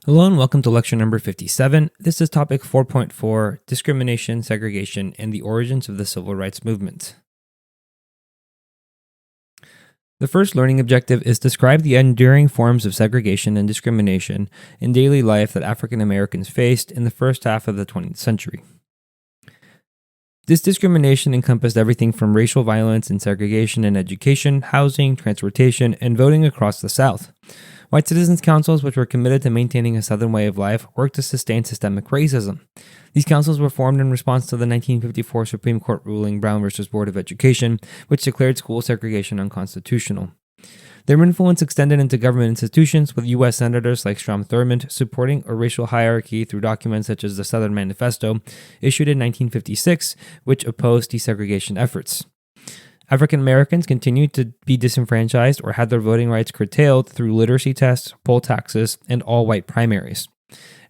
Hello and welcome to lecture number 57. This is topic 4.4, Discrimination, Segregation, and the Origins of the Civil Rights Movement. The first learning objective is describe the enduring forms of segregation and discrimination in daily life that African Americans faced in the first half of the 20th century. This discrimination encompassed everything from racial violence and segregation in education, housing, transportation, and voting across the South. White citizens' councils, which were committed to maintaining a Southern way of life, worked to sustain systemic racism. These councils were formed in response to the 1954 Supreme Court ruling Brown v. Board of Education, which declared school segregation unconstitutional. Their influence extended into government institutions, with U.S. senators like Strom Thurmond supporting a racial hierarchy through documents such as the Southern Manifesto, issued in 1956, which opposed desegregation efforts. African Americans continued to be disenfranchised or had their voting rights curtailed through literacy tests, poll taxes, and all-white primaries.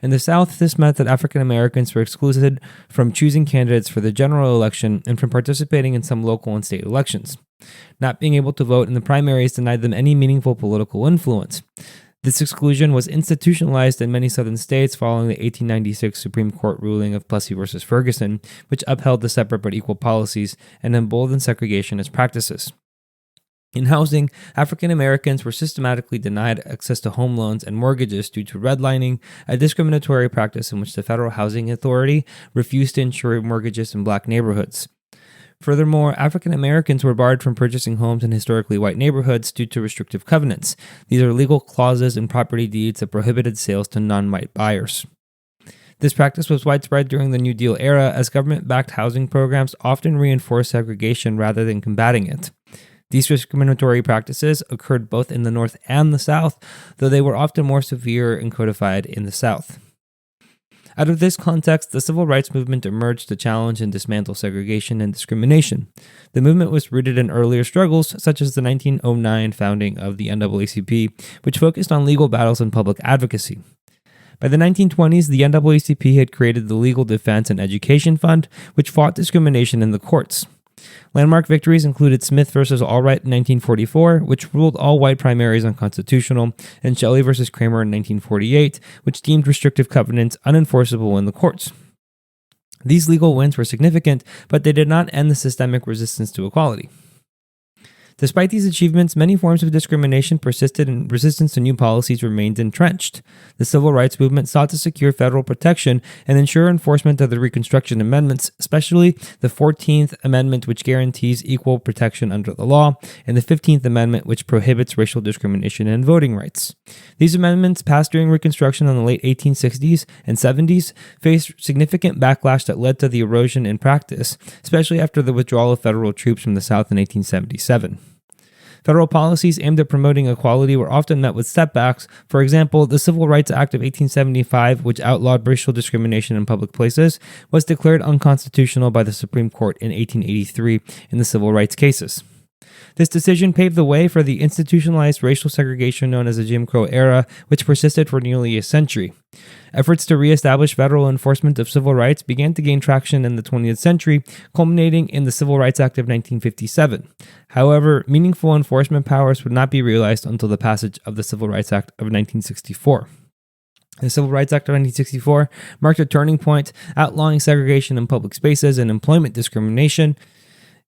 In the South, this meant that African Americans were excluded from choosing candidates for the general election and from participating in some local and state elections. Not being able to vote in the primaries denied them any meaningful political influence. This exclusion was institutionalized in many southern states following the 1896 Supreme Court ruling of Plessy v. Ferguson, which upheld the separate but equal policies and emboldened segregationist practices. In housing, African Americans were systematically denied access to home loans and mortgages due to redlining, a discriminatory practice in which the Federal Housing Authority refused to insure mortgages in black neighborhoods. Furthermore, African Americans were barred from purchasing homes in historically white neighborhoods due to restrictive covenants. These are legal clauses in property deeds that prohibited sales to non-white buyers. This practice was widespread during the New Deal era, as government-backed housing programs often reinforced segregation rather than combating it. These discriminatory practices occurred both in the North and the South, though they were often more severe and codified in the South. Out of this context, the civil rights movement emerged to challenge and dismantle segregation and discrimination. The movement was rooted in earlier struggles, such as the 1909 founding of the NAACP, which focused on legal battles and public advocacy. By the 1920s, the NAACP had created the Legal Defense and Education Fund, which fought discrimination in the courts. Landmark victories included Smith v. Allwright in 1944, which ruled all white primaries unconstitutional, and Shelley v. Kramer in 1948, which deemed restrictive covenants unenforceable in the courts. These legal wins were significant, but they did not end the systemic resistance to equality. Despite these achievements, many forms of discrimination persisted and resistance to new policies remained entrenched. The civil rights movement sought to secure federal protection and ensure enforcement of the Reconstruction Amendments, especially the 14th Amendment, which guarantees equal protection under the law, and the 15th Amendment, which prohibits racial discrimination and voting rights. These amendments, passed during Reconstruction in the late 1860s and 70s, faced significant backlash that led to the erosion in practice, especially after the withdrawal of federal troops from the South in 1877. Federal policies aimed at promoting equality were often met with setbacks. For example, the Civil Rights Act of 1875, which outlawed racial discrimination in public places, was declared unconstitutional by the Supreme Court in 1883 in the civil rights cases. This decision paved the way for the institutionalized racial segregation known as the Jim Crow era, which persisted for nearly a century. Efforts to reestablish federal enforcement of civil rights began to gain traction in the 20th century, culminating in the Civil Rights Act of 1957. However, meaningful enforcement powers would not be realized until the passage of the Civil Rights Act of 1964. The Civil Rights Act of 1964 marked a turning point, outlawing segregation in public spaces and employment discrimination.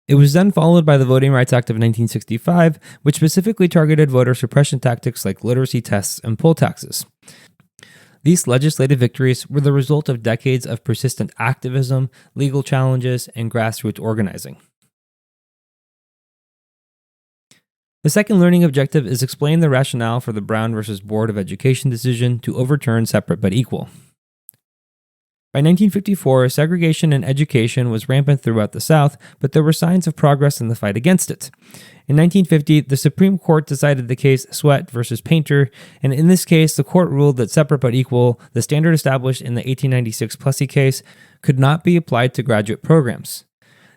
It was then followed by the Voting Rights Act of 1965, which specifically targeted voter suppression tactics like literacy tests and poll taxes. These legislative victories were the result of decades of persistent activism, legal challenges, and grassroots organizing. The second learning objective is explain the rationale for the Brown v. Board of Education decision to overturn separate but equal. By 1954, segregation in education was rampant throughout the South, but there were signs of progress in the fight against it. In 1950, the Supreme Court decided the case Sweat v. Painter, and in this case, the court ruled that separate but equal, the standard established in the 1896 Plessy case, could not be applied to graduate programs.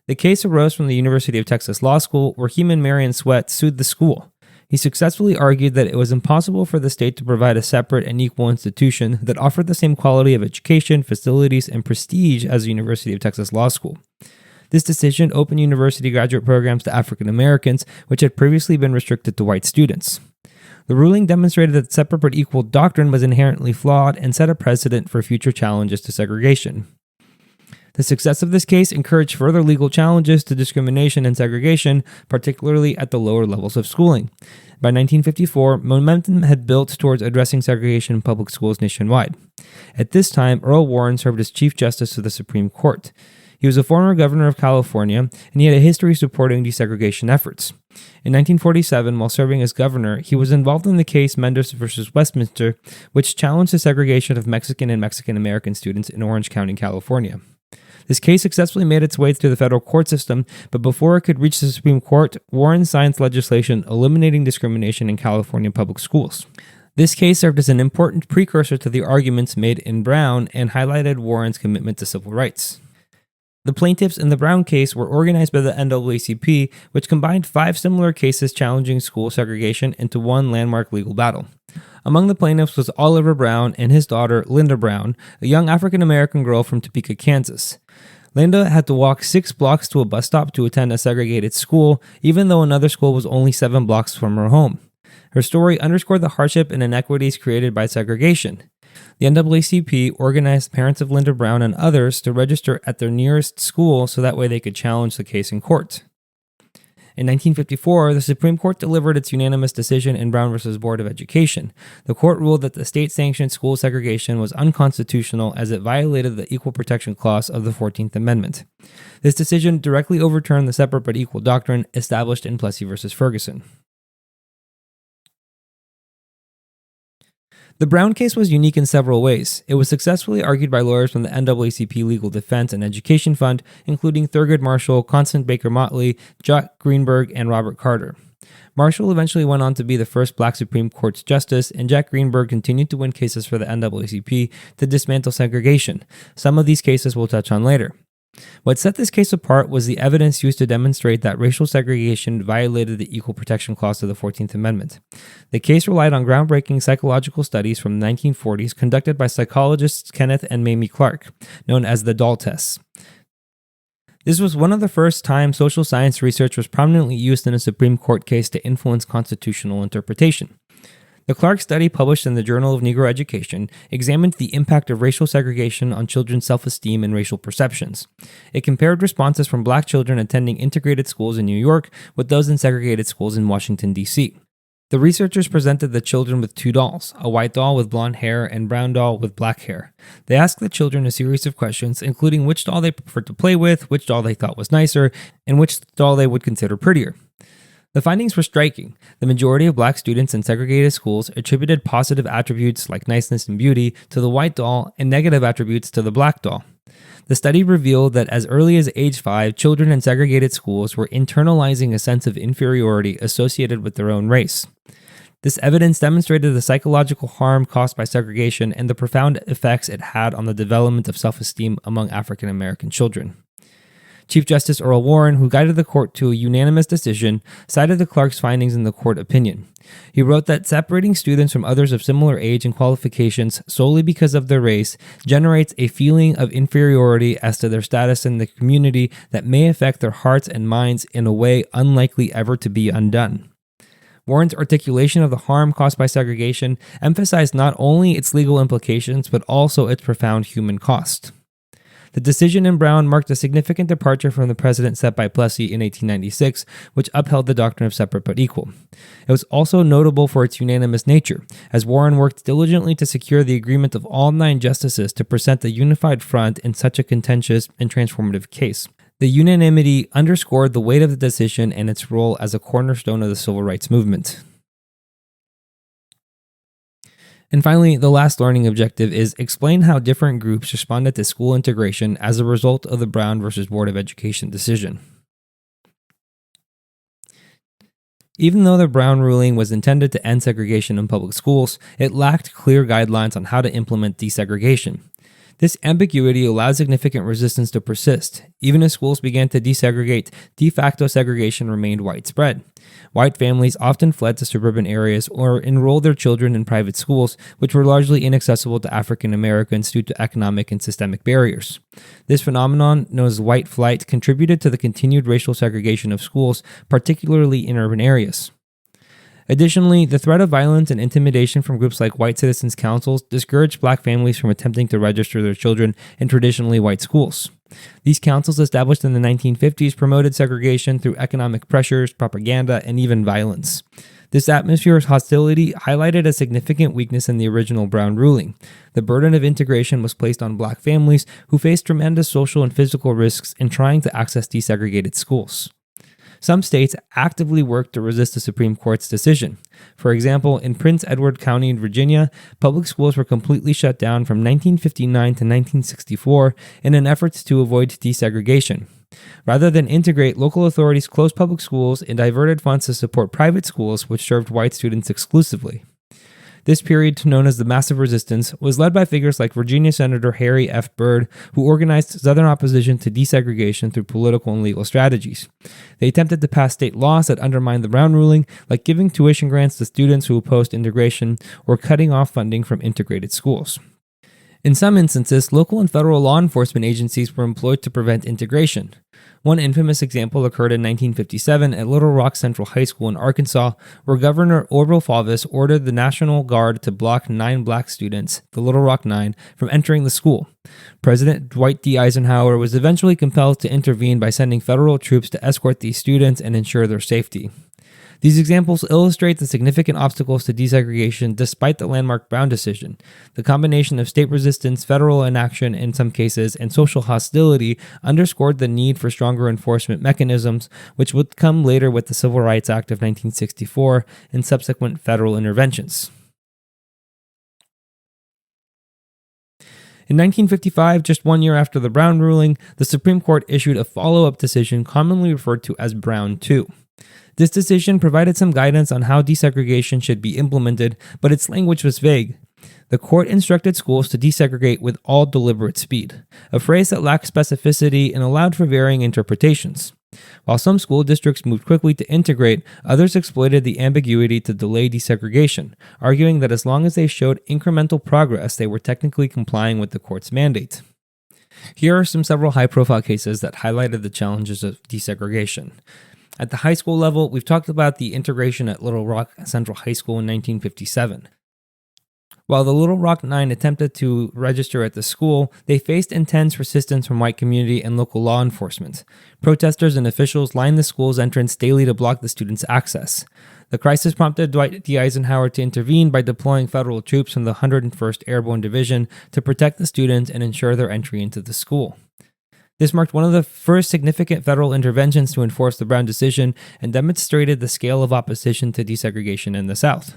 The case arose from the University of Texas Law School, where Heman Marion Sweat sued the school. He successfully argued that it was impossible for the state to provide a separate and equal institution that offered the same quality of education, facilities, and prestige as the University of Texas Law School. This decision opened university graduate programs to African Americans, which had previously been restricted to white students. The ruling demonstrated that the separate but equal doctrine was inherently flawed and set a precedent for future challenges to segregation. The success of this case encouraged further legal challenges to discrimination and segregation, particularly at the lower levels of schooling. By 1954, momentum had built towards addressing segregation in public schools nationwide. At this time, Earl Warren served as Chief Justice of the Supreme Court. He was a former governor of California, and he had a history supporting desegregation efforts. In 1947, while serving as governor, he was involved in the case Mendes v. Westminster, which challenged the segregation of Mexican and Mexican-American students in Orange County, California. This case successfully made its way through the federal court system, but before it could reach the Supreme Court, Warren signed legislation eliminating discrimination in California public schools. This case served as an important precursor to the arguments made in Brown and highlighted Warren's commitment to civil rights. The plaintiffs in the Brown case were organized by the NAACP, which combined 5 similar cases challenging school segregation into one landmark legal battle. Among the plaintiffs was Oliver Brown and his daughter, Linda Brown, a young African-American girl from Topeka, Kansas. Linda had to walk 6 blocks to a bus stop to attend a segregated school, even though another school was only 7 blocks from her home. Her story underscored the hardship and inequities created by segregation. The NAACP organized parents of Linda Brown and others to register at their nearest school so that way they could challenge the case in court. In 1954, the Supreme Court delivered its unanimous decision in Brown v. Board of Education. The court ruled that the state-sanctioned school segregation was unconstitutional as it violated the Equal Protection Clause of the 14th Amendment. This decision directly overturned the separate but equal doctrine established in Plessy v. Ferguson. The Brown case was unique in several ways. It was successfully argued by lawyers from the NAACP Legal Defense and Education Fund, including Thurgood Marshall, Constance Baker Motley, Jack Greenberg, and Robert Carter. Marshall eventually went on to be the first Black Supreme Court justice, and Jack Greenberg continued to win cases for the NAACP to dismantle segregation. Some of these cases we'll touch on later. What set this case apart was the evidence used to demonstrate that racial segregation violated the Equal Protection Clause of the 14th Amendment. The case relied on groundbreaking psychological studies from the 1940s conducted by psychologists Kenneth and Mamie Clark, known as the Doll tests. This was one of the first times social science research was prominently used in a Supreme Court case to influence constitutional interpretation. The Clark study, published in the Journal of Negro Education, examined the impact of racial segregation on children's self-esteem and racial perceptions. It compared responses from Black children attending integrated schools in New York with those in segregated schools in Washington, D.C. The researchers presented the children with 2 dolls, a white doll with blonde hair and brown doll with black hair. They asked the children a series of questions, including which doll they preferred to play with, which doll they thought was nicer, and which doll they would consider prettier. The findings were striking. The majority of Black students in segregated schools attributed positive attributes like niceness and beauty to the white doll and negative attributes to the black doll. The study revealed that as early as age 5, children in segregated schools were internalizing a sense of inferiority associated with their own race. This evidence demonstrated the psychological harm caused by segregation and the profound effects it had on the development of self-esteem among African American children. Chief Justice Earl Warren, who guided the court to a unanimous decision, cited the Clark's findings in the court opinion. He wrote that separating students from others of similar age and qualifications solely because of their race generates a feeling of inferiority as to their status in the community that may affect their hearts and minds in a way unlikely ever to be undone. Warren's articulation of the harm caused by segregation emphasized not only its legal implications, but also its profound human cost. The decision in Brown marked a significant departure from the precedent set by Plessy in 1896, which upheld the doctrine of separate but equal. It was also notable for its unanimous nature, as Warren worked diligently to secure the agreement of all 9 justices to present a unified front in such a contentious and transformative case. The unanimity underscored the weight of the decision and its role as a cornerstone of the civil rights movement. And finally, the last learning objective is explain how different groups responded to school integration as a result of the Brown v. Board of Education decision. Even though the Brown ruling was intended to end segregation in public schools, it lacked clear guidelines on how to implement desegregation. This ambiguity allowed significant resistance to persist. Even as schools began to desegregate, de facto segregation remained widespread. White families often fled to suburban areas or enrolled their children in private schools, which were largely inaccessible to African Americans due to economic and systemic barriers. This phenomenon, known as white flight, contributed to the continued racial segregation of schools, particularly in urban areas. Additionally, the threat of violence and intimidation from groups like white citizens' councils discouraged black families from attempting to register their children in traditionally white schools. These councils, established in the 1950s, promoted segregation through economic pressures, propaganda, and even violence. This atmosphere of hostility highlighted a significant weakness in the original Brown ruling. The burden of integration was placed on black families who faced tremendous social and physical risks in trying to access desegregated schools. Some states actively worked to resist the Supreme Court's decision. For example, in Prince Edward County, Virginia, public schools were completely shut down from 1959 to 1964 in an effort to avoid desegregation. Rather than integrate, local authorities closed public schools and diverted funds to support private schools, which served white students exclusively. This period, known as the Massive Resistance, was led by figures like Virginia Senator Harry F. Byrd, who organized Southern opposition to desegregation through political and legal strategies. They attempted to pass state laws that undermined the Brown ruling, like giving tuition grants to students who opposed integration or cutting off funding from integrated schools. In some instances, local and federal law enforcement agencies were employed to prevent integration. One infamous example occurred in 1957 at Little Rock Central High School in Arkansas, where Governor Orville Faubus ordered the National Guard to block 9 black students, the Little Rock Nine, from entering the school. President Dwight D. Eisenhower was eventually compelled to intervene by sending federal troops to escort these students and ensure their safety. These examples illustrate the significant obstacles to desegregation despite the landmark Brown decision. The combination of state resistance, federal inaction in some cases, and social hostility underscored the need for stronger enforcement mechanisms, which would come later with the Civil Rights Act of 1964 and subsequent federal interventions. In 1955, just 1 year after the Brown ruling, the Supreme Court issued a follow-up decision commonly referred to as Brown 2. This decision provided some guidance on how desegregation should be implemented, but its language was vague. The court instructed schools to desegregate with all deliberate speed, a phrase that lacked specificity and allowed for varying interpretations. While some school districts moved quickly to integrate, others exploited the ambiguity to delay desegregation, arguing that as long as they showed incremental progress, they were technically complying with the court's mandate. Here are several high-profile cases that highlighted the challenges of desegregation. At the high school level, we've talked about the integration at Little Rock Central High School in 1957. While the Little Rock Nine attempted to register at the school, they faced intense resistance from white community and local law enforcement. Protesters and officials lined the school's entrance daily to block the students' access. The crisis prompted Dwight D. Eisenhower to intervene by deploying federal troops from the 101st Airborne Division to protect the students and ensure their entry into the school. This marked one of the first significant federal interventions to enforce the Brown decision and demonstrated the scale of opposition to desegregation in the South.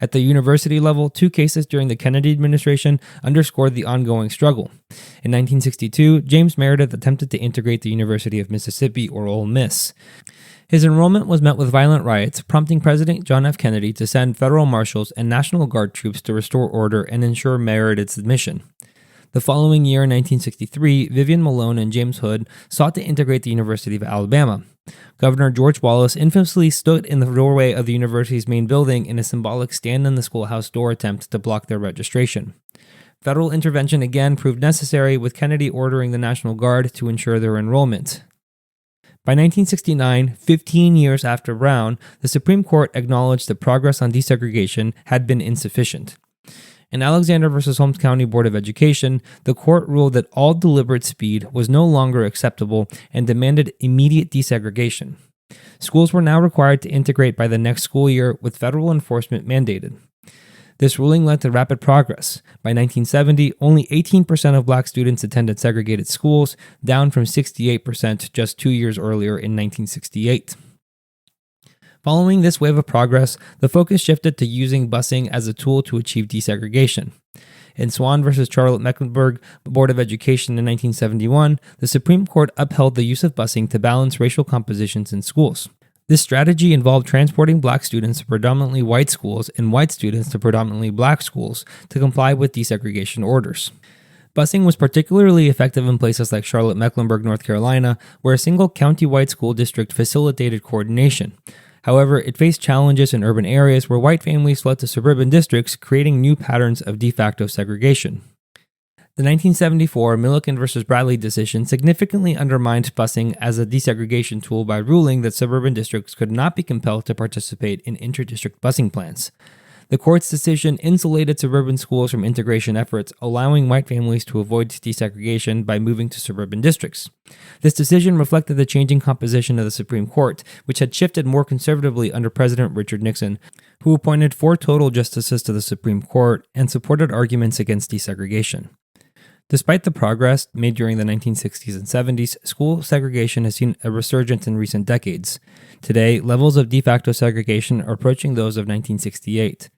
At the university level, 2 cases during the Kennedy administration underscored the ongoing struggle. In 1962, James Meredith attempted to integrate the University of Mississippi, or Ole Miss. His enrollment was met with violent riots, prompting President John F. Kennedy to send federal marshals and National Guard troops to restore order and ensure Meredith's admission. The following year, in 1963, Vivian Malone and James Hood sought to integrate the University of Alabama. Governor George Wallace infamously stood in the doorway of the university's main building in a symbolic stand-in-the-schoolhouse door attempt to block their registration. Federal intervention again proved necessary, with Kennedy ordering the National Guard to ensure their enrollment. By 1969, 15 years after Brown, the Supreme Court acknowledged that progress on desegregation had been insufficient. In Alexander v. Holmes County Board of Education, the court ruled that all deliberate speed was no longer acceptable and demanded immediate desegregation. Schools were now required to integrate by the next school year, with federal enforcement mandated. This ruling led to rapid progress. By 1970, only 18% of black students attended segregated schools, down from 68% just 2 years earlier in 1968. Following this wave of progress, the focus shifted to using busing as a tool to achieve desegregation. In Swan v. Charlotte-Mecklenburg Board of Education in 1971, the Supreme Court upheld the use of busing to balance racial compositions in schools. This strategy involved transporting black students to predominantly white schools and white students to predominantly black schools to comply with desegregation orders. Busing was particularly effective in places like Charlotte-Mecklenburg, North Carolina, where a single county-wide school district facilitated coordination. However, it faced challenges in urban areas where white families fled to suburban districts, creating new patterns of de facto segregation. The 1974 Milliken v. Bradley decision significantly undermined busing as a desegregation tool by ruling that suburban districts could not be compelled to participate in inter-district busing plans. The court's decision insulated suburban schools from integration efforts, allowing white families to avoid desegregation by moving to suburban districts. This decision reflected the changing composition of the Supreme Court, which had shifted more conservatively under President Richard Nixon, who appointed 4 total justices to the Supreme Court and supported arguments against desegregation. Despite the progress made during the 1960s and 70s, school segregation has seen a resurgence in recent decades. Today, levels of de facto segregation are approaching those of 1968.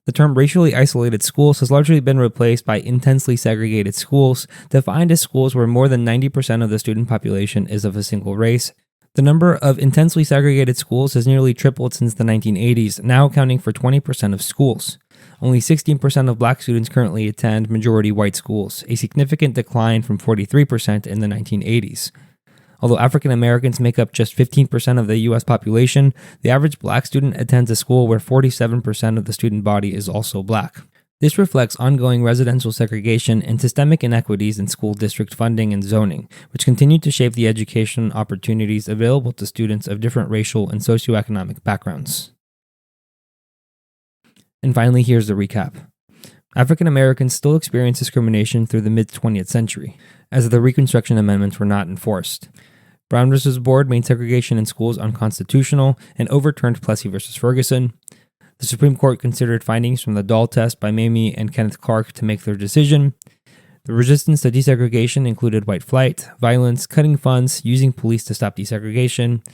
The term racially isolated schools has largely been replaced by intensely segregated schools, defined as schools where more than 90% of the student population is of a single race. The number of intensely segregated schools has nearly tripled since the 1980s, now accounting for 20% of schools. Only 16% of black students currently attend majority white schools, a significant decline from 43% in the 1980s. Although African Americans make up just 15% of the U.S. population, the average black student attends a school where 47% of the student body is also black. This reflects ongoing residential segregation and systemic inequities in school district funding and zoning, which continue to shape the education opportunities available to students of different racial and socioeconomic backgrounds. And finally, here's the recap. African Americans still experience discrimination through the mid-20th century, as the Reconstruction Amendments were not enforced. Brown v. Board made segregation in schools unconstitutional and overturned Plessy v. Ferguson. The Supreme Court considered findings from the Dahl test by Mamie and Kenneth Clark to make their decision. The resistance to desegregation included white flight, violence, cutting funds, using police to stop desegregation.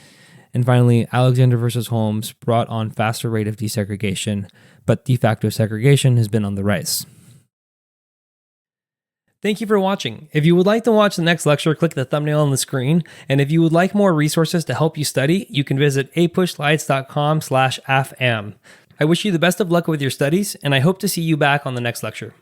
And finally, Alexander v. Holmes brought on faster rate of desegregation, but de facto segregation has been on the rise. Thank you for watching. If you would like to watch the next lecture, click the thumbnail on the screen. And if you would like more resources to help you study, you can visit apushslides.com/AFAM. I wish you the best of luck with your studies, and I hope to see you back on the next lecture.